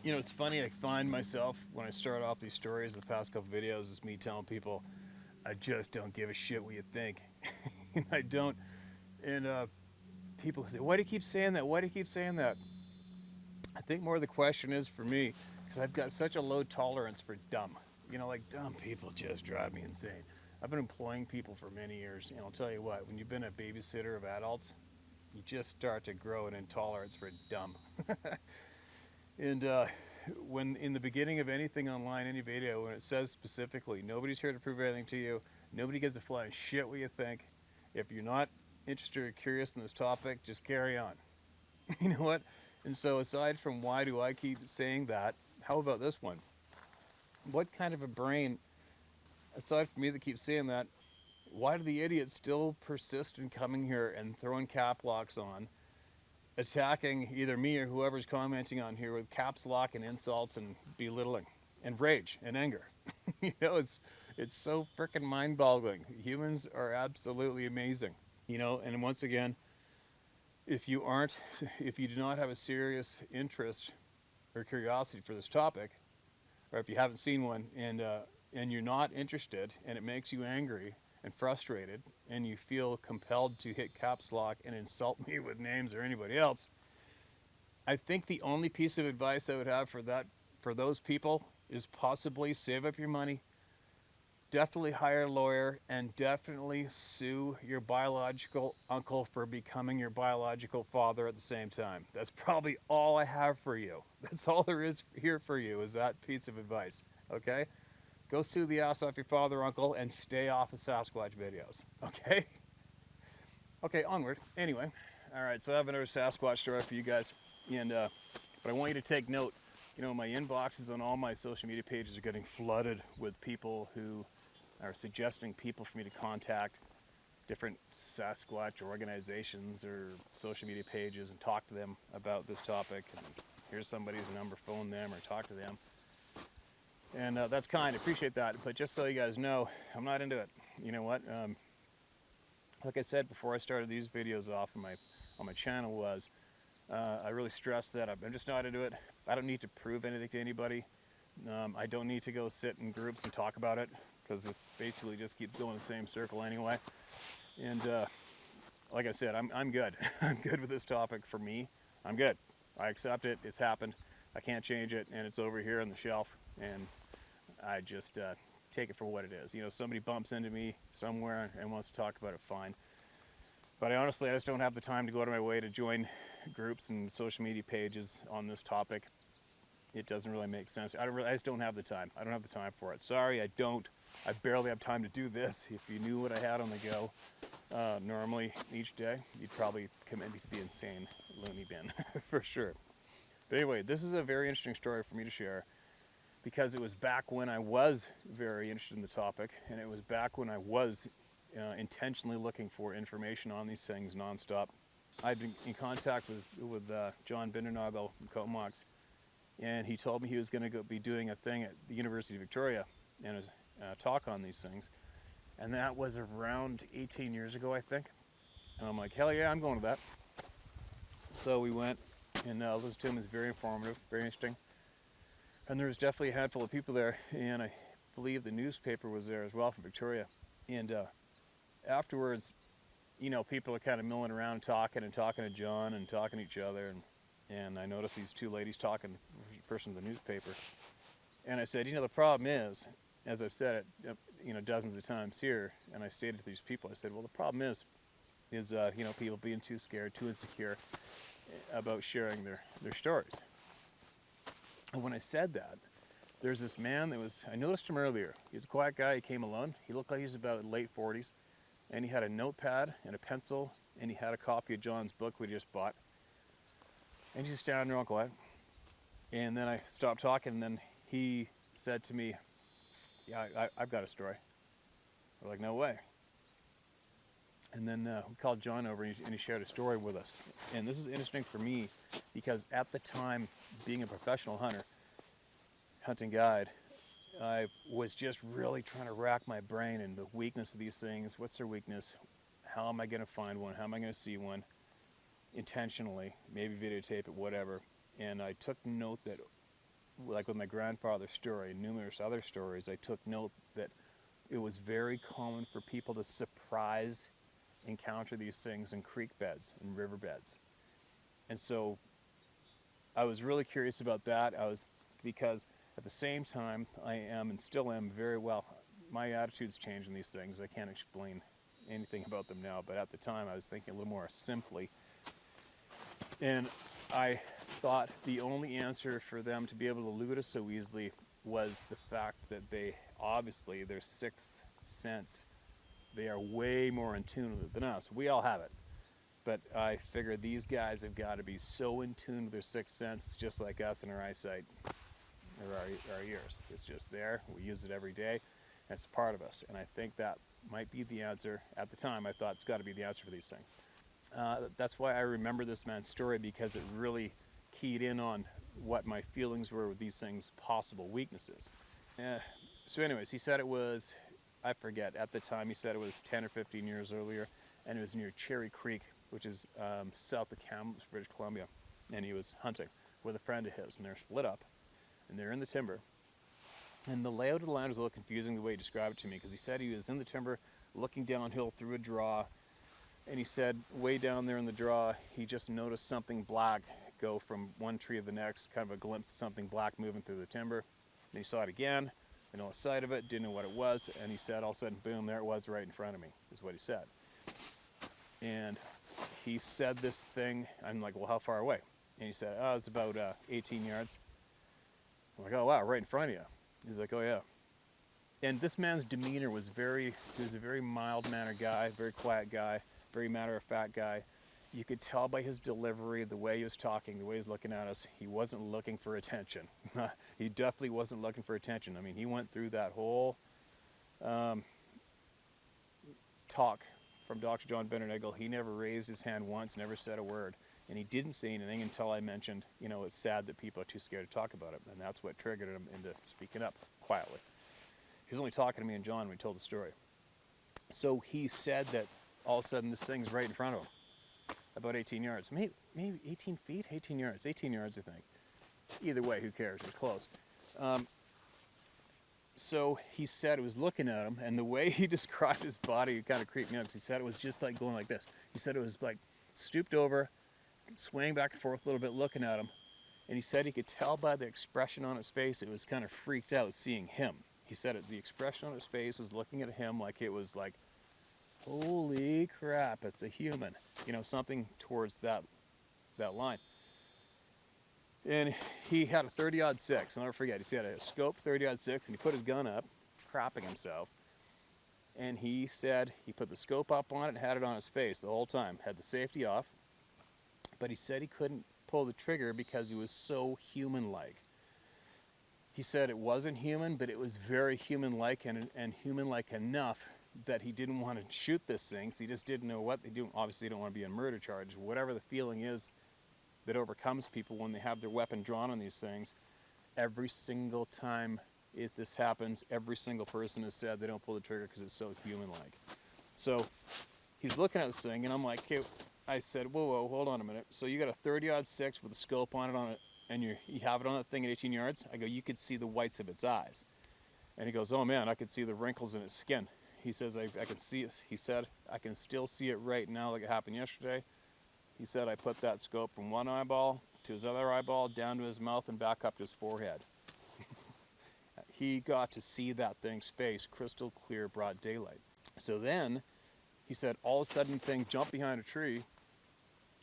You know, it's funny, I find myself when I start off these stories, the past couple videos, is me telling people, I just don't give a shit what you think. And I don't. And people say, why do you keep saying that? Why do you keep saying that? I think more the question is for me, because I've got such a low tolerance for dumb. You know, like dumb people just drive me insane. I've been employing people for many years, and I'll tell you what, when you've been a babysitter of adults, you just start to grow an intolerance for dumb. And when in the beginning of anything online, any video, when it says specifically, nobody's here to prove anything to you, nobody gives a flying shit what you think. If you're not interested or curious in this topic, just carry on. You know what? And so, aside from why do I keep saying that, how about this one? What kind of a brain, aside from me that keeps saying that, why do the idiots still persist in coming here and throwing cap locks on, attacking either me or whoever's commenting on here with caps lock and insults and belittling and rage and anger? You know, it's so freaking mind-boggling. Humans are absolutely amazing. You know, and once again, if you do not have a serious interest or curiosity for this topic, or if you haven't seen one and you're not interested and it makes you angry and frustrated and you feel compelled to hit caps lock and insult me with names or anybody else, I think the only piece of advice I would have for those people is possibly save up your money, definitely hire a lawyer, and definitely sue your biological uncle for becoming your biological father at the same time. That's probably all I have for you. That's all there is here for you, is that piece of advice, okay? Go sue the ass off your father or uncle and stay off of Sasquatch videos, okay? Okay, onward. Anyway, all right, so I have another Sasquatch story for you guys, and but I want you to take note. You know, my inboxes on all my social media pages are getting flooded with people who are suggesting people for me to contact, different Sasquatch organizations or social media pages, and talk to them about this topic. And here's somebody's number, phone them or talk to them. And that's kind, appreciate that. But just so you guys know, I'm not into it. You know what? Like I said before I started these videos off on my channel was, I really stressed that I'm just not into it. I don't need to prove anything to anybody. I don't need to go sit in groups and talk about it, because this basically just keeps going in the same circle anyway. And like I said, I'm good. I'm good with this topic. For me, I'm good. I accept it. It's happened. I can't change it, and it's over here on the shelf. And I just take it for what it is. You know, somebody bumps into me somewhere and wants to talk about it, fine. But I just don't have the time to go out of my way to join groups and social media pages on this topic. It doesn't really make sense. I just don't have the time. I don't have the time for it. Sorry, I don't. I barely have time to do this. If you knew what I had on the go normally each day, you'd probably commit me to the insane loony bin for sure. But anyway, this is a very interesting story for me to share, because it was back when I was very interested in the topic, and it was back when I was intentionally looking for information on these things nonstop. I've been in contact with John Bindernagel from Comox, and he told me he was going to be doing a thing at the University of Victoria and a talk on these things. And that was around 18 years ago, I think. And I'm like, hell yeah, I'm going to that. So we went and listened to him. It was very informative, very interesting. And there was definitely a handful of people there, and I believe the newspaper was there as well from Victoria. And afterwards, you know, people are kind of milling around talking to John and talking to each other. And I noticed these two ladies talking, the person with the newspaper. And I said, you know, the problem is, as I've said it, you know, dozens of times here, and I stated to these people, I said, well, the problem is you know, people being too scared, too insecure about sharing their stories. And when I said that, there's this man I noticed him earlier. He's a quiet guy. He came alone. He looked like he was about late 40s. And he had a notepad and a pencil, and he had a copy of John's book we just bought. And he's just standing there all quiet. And then I stopped talking, and then he said to me, yeah, I've got a story. We're like, no way. And then we called John over, and he shared a story with us. And this is interesting for me, because at the time, being a professional hunting guide, I was just really trying to rack my brain in the weakness of these things. What's their weakness? How am I going to find one? How am I going to see one intentionally? Maybe videotape it, whatever. And I took note that like with my grandfather's story and numerous other stories, I took note that it was very common for people to surprise encounter these things in creek beds and river beds. And so I was really curious about that. Because at the same time, I am and still am very well, my attitude's changed in these things. I can't explain anything about them now, but at the time I was thinking a little more simply. And I thought the only answer for them to be able to elude us so easily was the fact that they, obviously, their sixth sense, they are way more in tune with it than us. We all have it. But I figured these guys have got to be so in tune with their sixth sense, it's just like us and our eyesight, or our ears. It's just there. We use it every day, and it's part of us. And I think that might be the answer. At the time, I thought it's got to be the answer for these things. That's why I remember this man's story, because it really keyed in on what my feelings were with these things' possible weaknesses. So anyways, he said it was, I forget, at the time he said it was 10 or 15 years earlier, and it was near Cherry Creek, which is south of Kamloops, British Columbia. And he was hunting with a friend of his, and they're split up, and they're in the timber. And the layout of the land was a little confusing the way he described it to me, because he said he was in the timber looking downhill through a draw, and he said way down there in the draw, he just noticed something black go from one tree to the next, kind of a glimpse of something black moving through the timber. And he saw it again, and lost sight of it, didn't know what it was, and he said all of a sudden, boom, there it was right in front of me, is what he said. And he said this thing, I'm like, well, how far away? And he said, oh, it's about 18 yards. I'm like, oh, wow, right in front of you. He's like, oh, yeah. And this man's demeanor was he was a very mild-mannered guy, very quiet guy, very matter-of-fact guy. You could tell by his delivery, the way he was talking, the way he was looking at us, he wasn't looking for attention. He definitely wasn't looking for attention. I mean, he went through that whole talk from Dr. John Benernagel. He never raised his hand once, never said a word. And he didn't say anything until I mentioned, it's sad that people are too scared to talk about it. And that's what triggered him into speaking up quietly. He was only talking to me and John when he told the story. So he said that all of a sudden this thing's right in front of him, about 18 yards. Maybe 18 feet? 18 yards. 18 yards, I think. Either way, who cares? It's close. So he said it was looking at him, and the way he described his body, it kind of creeped me out, because he said it was just like going like this. He said it was like stooped over, swaying back and forth a little bit, looking at him. And he said he could tell by the expression on his face, it was kind of freaked out seeing him. He said the expression on his face was looking at him like it was like, holy crap, it's a human. Something towards that line. And he had a 30-06, I'll never forget. He had a scope 30-06, and he put his gun up, crapping himself. And he said he put the scope up on it and had it on his face the whole time, had the safety off. But he said he couldn't pull the trigger because he was so human-like. He said it wasn't human, but it was very human-like and human-like enough that he didn't want to shoot this thing, because he just didn't know what they do. Obviously, he don't want to be in murder charge. Whatever the feeling is that overcomes people when they have their weapon drawn on these things, every single time this happens, every single person has said they don't pull the trigger because it's so human-like. So he's looking at this thing, and I'm like, okay, I said, whoa, hold on a minute. So you got a 30-06 with a scope on it, and you have it on that thing at 18 yards? I go, you could see the whites of its eyes. And he goes, oh man, I could see the wrinkles in its skin. He says, I can see it. He said, I can still see it right now like it happened yesterday. He said, I put that scope from one eyeball to his other eyeball, down to his mouth, and back up to his forehead. He got to see that thing's face crystal clear, broad daylight. So then, he said, all of a sudden, the thing jumped behind a tree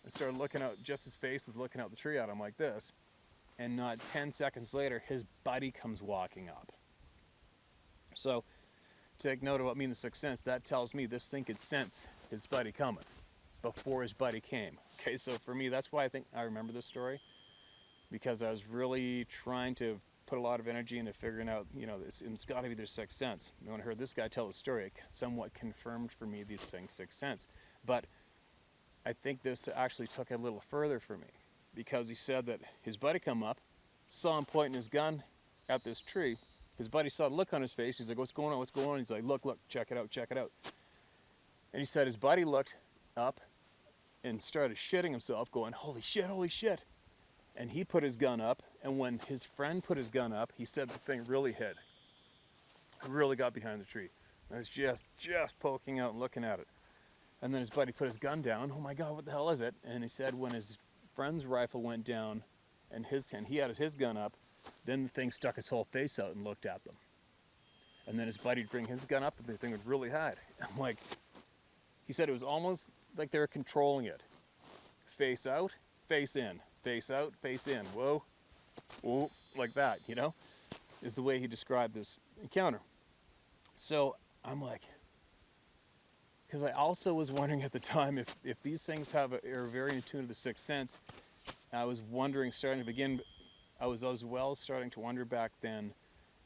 and started looking out, just his face was looking out the tree at him like this. And not 10 seconds later, his buddy comes walking up. So, take note of what means the sixth sense. That tells me this thing could sense his buddy coming before his buddy came. Okay, so for me, that's why I think I remember this story, because I was really trying to put a lot of energy into figuring out, it's got to be their sixth sense. And when I heard this guy tell the story, it somewhat confirmed for me these things' sixth sense. But I think this actually took it a little further for me, because he said that his buddy come up, saw him pointing his gun at this tree. His buddy saw the look on his face. He's like, what's going on? What's going on? He's like, look, check it out, check it out. And he said his buddy looked up and started shitting himself, going, holy shit, holy shit. And he put his gun up, and when his friend put his gun up, he said the thing really hit. It really got behind the tree. I was just poking out and looking at it. And then his buddy put his gun down. Oh my God, what the hell is it? And he said when his friend's rifle went down and he had his gun up, then the thing stuck his whole face out and looked at them. And then his buddy'd bring his gun up and the thing would really hide. I'm like, he said it was almost like they were controlling it. Face out, face in, face out, face in. Whoa, whoa, like that, you know, is the way he described this encounter. So I'm like, because I also was wondering at the time if these things are very in tune to the sixth sense. I was wondering, I was as well starting to wonder back then,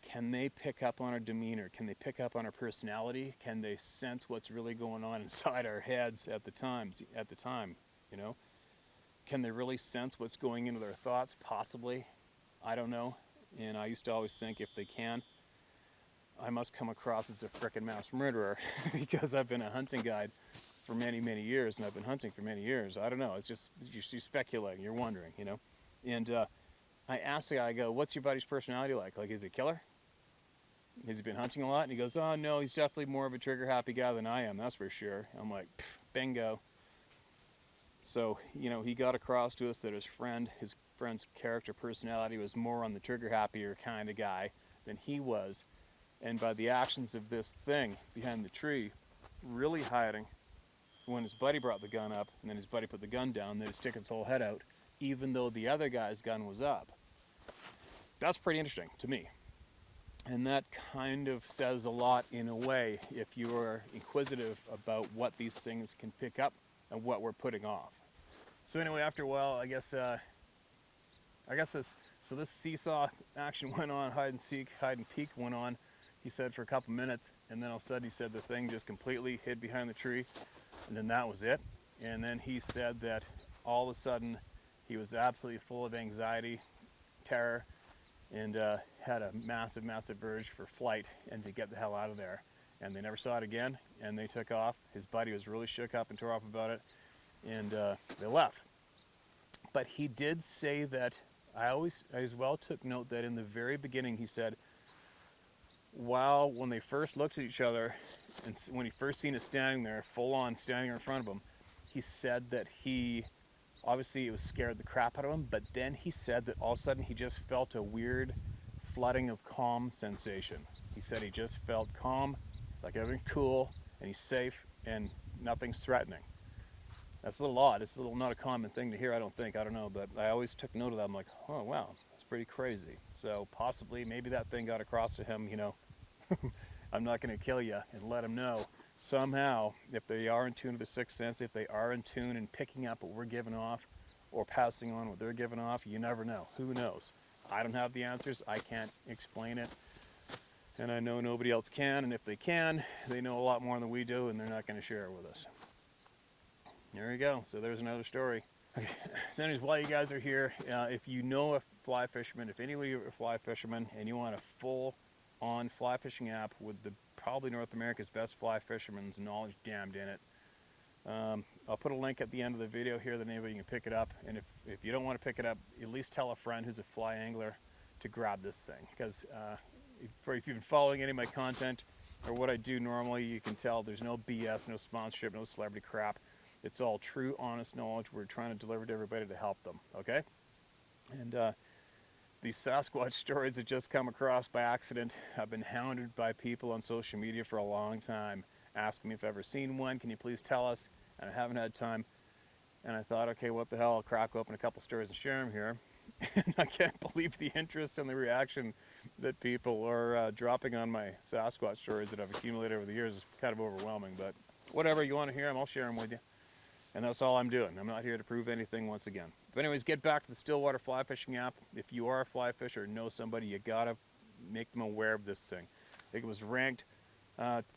can they pick up on our demeanor? Can they pick up on our personality? Can they sense what's really going on inside our heads at the time, you know? Can they really sense what's going into their thoughts? Possibly. I don't know. And I used to always think if they can, I must come across as a frickin' mass murderer because I've been a hunting guide for many, many years, and I've been hunting for many years. I don't know. It's just, you're speculating. You're wondering, you know? And I asked the guy, I go, what's your buddy's personality like? Like, is he a killer? Has he been hunting a lot? And he goes, oh, no, he's definitely more of a trigger-happy guy than I am, that's for sure. I'm like, bingo. So, you know, he got across to us that his friend's character personality was more on the trigger-happier kind of guy than he was. And by the actions of this thing behind the tree, really hiding, when his buddy brought the gun up, and then his buddy put the gun down, then he'd stick its whole head out, even though the other guy's gun was up. That's pretty interesting to me. And that kind of says a lot in a way if you are inquisitive about what these things can pick up and what we're putting off. So anyway, after a while, I guess this seesaw action went on, hide and seek, hide and peek went on, he said, for a couple minutes, and then all of a sudden he said the thing just completely hid behind the tree, and then that was it. And then he said that all of a sudden he was absolutely full of anxiety, terror, and had a massive, massive urge for flight and to get the hell out of there. And they never saw it again, and they took off. His buddy was really shook up and tore up about it, and they left. But he did say that, I as well took note that in the very beginning he said, when they first looked at each other, and when he first seen it standing there, full on standing in front of him, he said that obviously it was scared the crap out of him, but then he said that all of a sudden he just felt a weird flooding of calm sensation. He said he just felt calm, like everything's cool, and he's safe, and nothing's threatening. That's a little odd. It's not a common thing to hear, I don't think. I don't know, but I always took note of that. I'm like, oh, wow, that's pretty crazy. So possibly, maybe that thing got across to him, you know, I'm not going to kill you, and let him know. Somehow, if they are in tune to the sixth sense, if they are in tune and picking up what we're giving off or passing on what they're giving off, you never know. Who knows? I don't have the answers. I can't explain it. And I know nobody else can. And if they can, they know a lot more than we do, and they're not going to share it with us. There you go. So there's another story. Okay. So anyways, while you guys are here, if you know a fly fisherman, if anybody are a fly fisherman and you want a full-on fly fishing app with probably North America's best fly fisherman's knowledge damned in it, I'll put a link at the end of the video here that anybody can pick it up. And if you don't want to pick it up, at least tell a friend who's a fly angler to grab this thing. Because if you've been following any of my content or what I do normally, you can tell there's no BS, no sponsorship, no celebrity crap. It's all true, honest knowledge we're trying to deliver to everybody to help them, okay? And these Sasquatch stories that just come across by accident, I've been hounded by people on social media for a long time, asking me if I've ever seen one, can you please tell us? And I haven't had time. And I thought, okay, what the hell, I'll crack open a couple stories and share them here. And I can't believe the interest and the reaction that people are dropping on my Sasquatch stories that I've accumulated over the years. Is kind of overwhelming, but whatever you want to hear them, I'll share them with you. And that's all I'm doing. I'm not here to prove anything once again. But anyways, get back to the Stillwater Fly Fishing app. If you are a fly fisher or know somebody, you gotta make them aware of this thing. I think it was ranked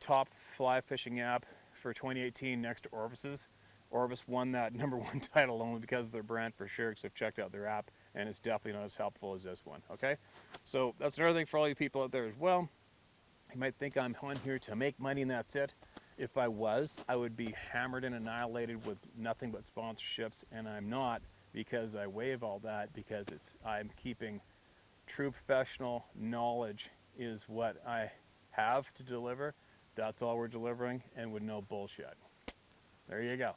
top fly fishing app for 2018 next to Orvis's. Orvis won that #1 title only because of their brand for sure, because I've checked out their app, and it's definitely not as helpful as this one, okay? So that's another thing for all you people out there as well. You might think I'm on here to make money and that's it. If I was, I would be hammered and annihilated with nothing but sponsorships, and I'm not. because I waive all that, because I'm keeping true professional knowledge is what I have to deliver. That's all we're delivering, and with no bullshit. There you go.